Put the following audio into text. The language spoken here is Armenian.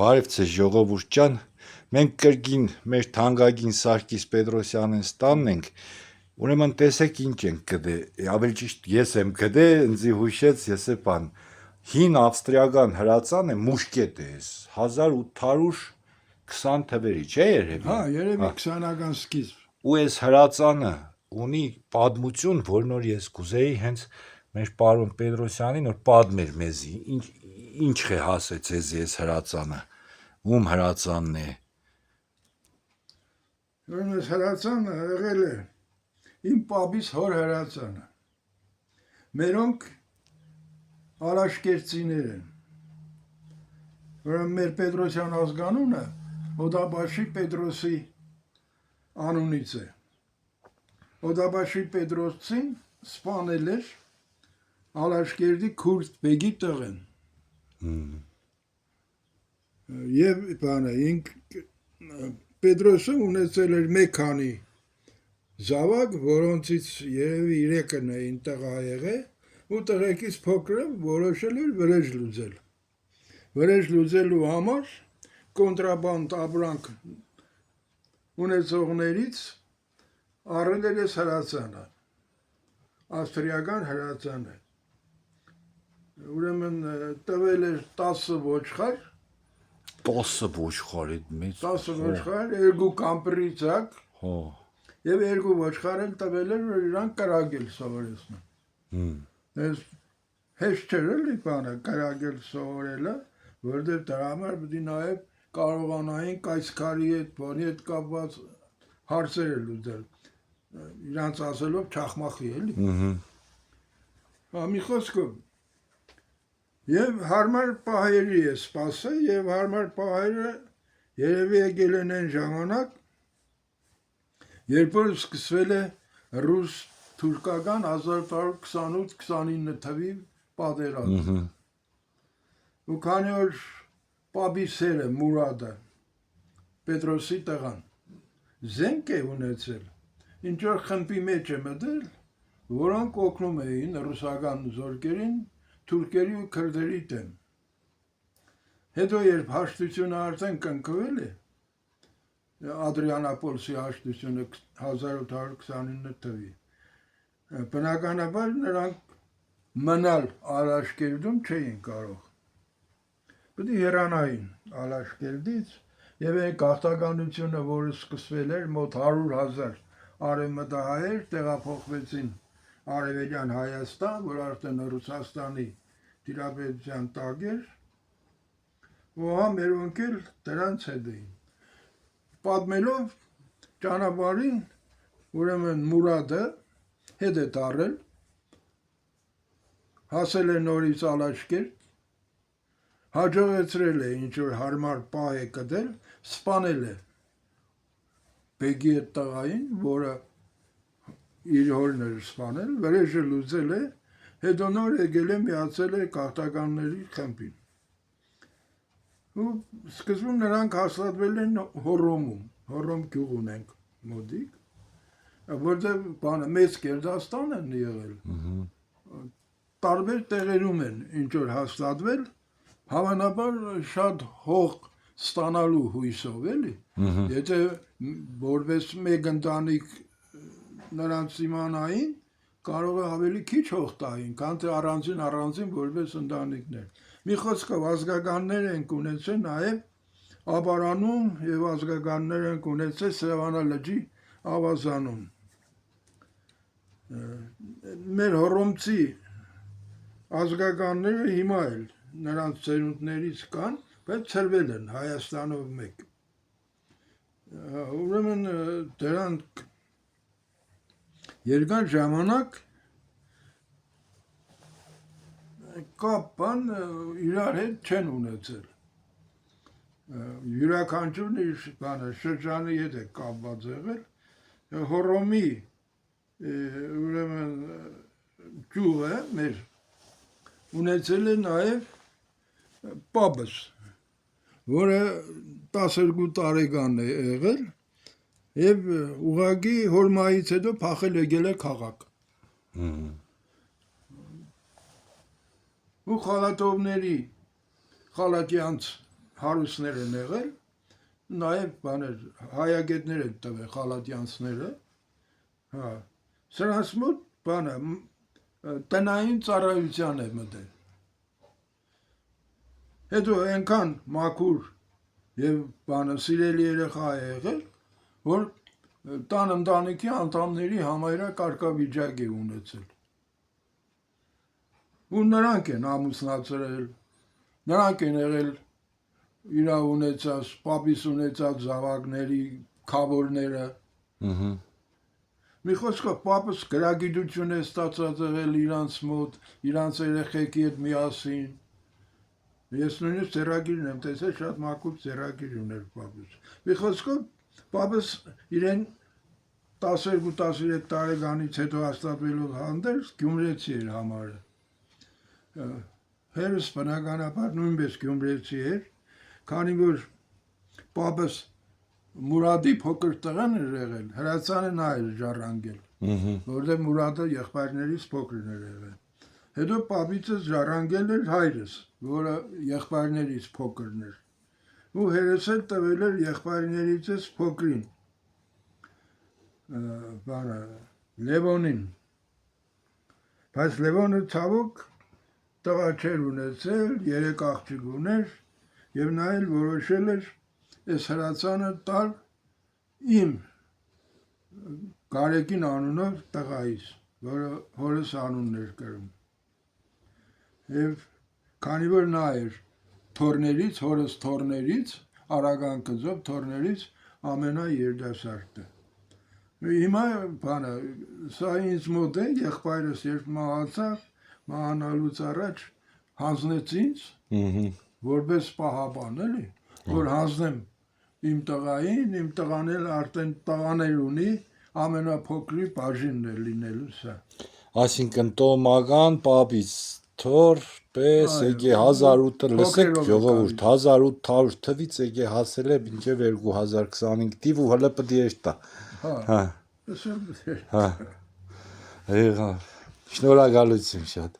Բարև ձեզ ժողովուրդ ջան, մենք կրկին մեր թանկագին Սարգիս Պետրոսյանին ստանն ենք, ուրեմն տեսեք ինչ ենք գտե, ավելի ճիշտ ես եմ գտե, ինձի հուշեց Եսեպան, հին ավստրիական հրացան է, մուշկետ է, 1820 թվերի, չէ երևի։ Հա, երևի 20-ական սկիզբ։ Ու այս հրացանը ունի պատմություն, որ նոր ես կուզեի հենց մեր պարոն Պետրոսյանին որ պատմեր մեզի, ինչ է հասեց ես հրացանը, ում հրացանն է։ Ուրեմն այս հրացանը եղել է իմ պապիս հոր հրացանը։ Մերոնք արաշկերտցիներ են։ Ուրեմն մեր Պետրոսյան ազգանունը Օդաբաշի Պետրոսի անունից է։ Օդաբաշի Պետրոսին սպանել էր Ալաշկերտի քուրդ բեգի տղեն։ Եվ բանը ինք Պետրոսը ունեցել էր մեկ քանի զավակ, որոնցից երևի 3-ն էին տղա եղել, ու տղեկից փոքրը որոշել էր վրեժ լուծել։ Վրեժ լուծելու համար կոնտրաբանդ ապրանք ունեցողներից առել էր այս հրացանը, ավստրիական հրացանը։ Ուրեմն տվել էր 10 ոչխար, 10 ոչխար է մեծ։ 10 ոչխար, 2 կամպրի ձակ, եւ 2 ոչխար էլ տվել էր, որ իրանք կրակել սովորեցնեն։ Այս հեշտ չէր էլի բանը կրակել սովորելը, որտեղ դրա համար պետք է նաեւ կարողանային կայսքարի հետ, բանի հետ կապված հարցեր լուծել։ Իրանց ասելով չախմախի էլի։ Մի խոսքով եւ հարմար պահերի է սպասել եւ հարմար պահերը երևի եկել են այն ժամանակ, երբ որ սկսվել է ռուս-թուրքական 1828-29 թվի պատերազմը։ Ու քանի որ պապի սերը Մուրադը Պետրոսի տղան զենք է ունեցել, ինչ որ խմբի մեջ է մտել, որոնք օգնում էին ռուսական զորքերին թուրքերի ու քրդերի դեմ։ Հետո երբ հաշտությունը արդեն կնքվել է, Ադրիանապոլսի հաշտությունը 1829 թվի, բնականաբար նրանք մնալ Ալաշկերտում չէին կարող։ Պետք է հեռանային Ալաշկերտից եւ այն գաղթականությունը, որը սկսվել էր մոտ 100,000 արևմտահայեր տեղափոխվեցին Արևելյան Հայաստան, որ արդեն Ռուսաստանի տիրապետության տակ էր, ու մերոնք էլ դրանց հետ էին։ Պատմելով ճանապարհին, ուրեմն Մուրադը հետ է տարել, հասել է նորից Ալաշկերտ, հաջողեցրել է ինչ որ հարմար պահ է գտել, սպանել է բեգի այդ տղային, որը իր հորն էր սպանել, վրեժը լուծել է, հետո նոր եկել է միացել է գաղթականների խմբին։ Ու սկզբում նրանք հաստատվել են Հոռոմում, Հոռոմ գյուղ ունենք մոտիկ, որտեղ բանը մեծ Գերդաստան են եղել։ Տարբեր տեղերում են ինչ որ հաստատվել, հավանաբար շատ հող ստանալու հույսով էլի։ Եթե որպես մեկ ընտանիք նրանց իմանային, կարող է ավելի քիչ հող տային, քան թե առանձին որպես ընտանիքներ։ Մի խոսքով ազգականներ են ունեցել նաև Աբարանում եւ ազգականներ են ունեցել Սևանա լճի ավազանում։ Մեր հոռոմցի ազգականները հիմա էլ նրանց ծերունդներից կան, բայց ծրվել են Հայաստանով մեկ։ Ուրեմն դրանք երկար ժամանակ կապան իրար հետ չեն ունեցել։ Յուրաքանչյուրն իր շրջանի հետ է կապված եղել։ Հոռոմի ուրեմն գյուղը մեր ունեցել է նաև պապս, որը 12 տարեկան է եղել եւ ուղղակի հորմայից հետո փախել եկել է քաղաք։ Ու խալատովների խալատյանց հարուսներ են եղել, նաև բաներ հայագետներ են տվել խալատյանցները, հա, սրանց մոտ բանը տնային ծառայության է մտել։ Հետո այնքան մաքուր եւ բանը սիրելի երեխա է եղել, որ տան ընտանիքի անդամների համարյա կարգավիճակ է ունեցել։ Ու նրանք են ամուսնացրել, նրանք են եղել իր ունեցած, պապիս ունեցած զավակների քավորները։ Մի խոսքով պապս գրագիտություն է ստացած եղել իրանց մոտ, իրանց երեխեքի հետ միասին։ Ես նույնիսկ ծերագիրն եմ տեսել, շատ մաքուր ծերագիր ուներ պապս։ Մի խոսքով պապս իրեն 12-13 տարեկանից հետո հաստատվելով հանդերձ գյումրեցի էր համարը։ Հերս բնականաբար նույնպես գյումրեցի էր, քանի որ պապս Մուրադի փոքր տղան էր եղել, հրացանը նա էր ժառանգել, որտեղ Մուրադը եղբայրներից փոքրն էր եղել։ Հետո պապիցս ժառանգել էր հայրս, որը եղբայրներից փոքրն էր։ Ու հերս էլ տվել էր եղբայրներիցս փոքրին, բանը, Լևոնին։ Բայց Լևոնը ցավոք տղա չէր ունեցել, 3 աղջիկ ուներ, եւ նա էլ որոշել էր այս հրացանը տալ իմ Գարեկին անունով տղայիս, որը հորս անունն էր կրում։ Եվ քանի որ նա էր թորներից, հորս թորներից, Արագան կզով թորներից ամենաերդասարտը։ Հիմա բանը, սա ինձ մոտ է, եղբայրս երբ մահացավ, մահանալուց առաջ հանձնեց ինձ, որպես պահապան, էլի, որ հանձնեմ իմ տղային, իմ տղան էլ արդեն տղաներ ունի, ամենափոքրի բաժինն է լինելու սա։ Այսինքն տոմական պապից թոր պես եկե 1008-ը լսեք ժողովուրդ 1800 թվից եկե հասել է մինչև 2025 թիվ ու հələ պետք է տա։ Հա։ Հա։ Եղավ։ Շնորհակալություն շատ։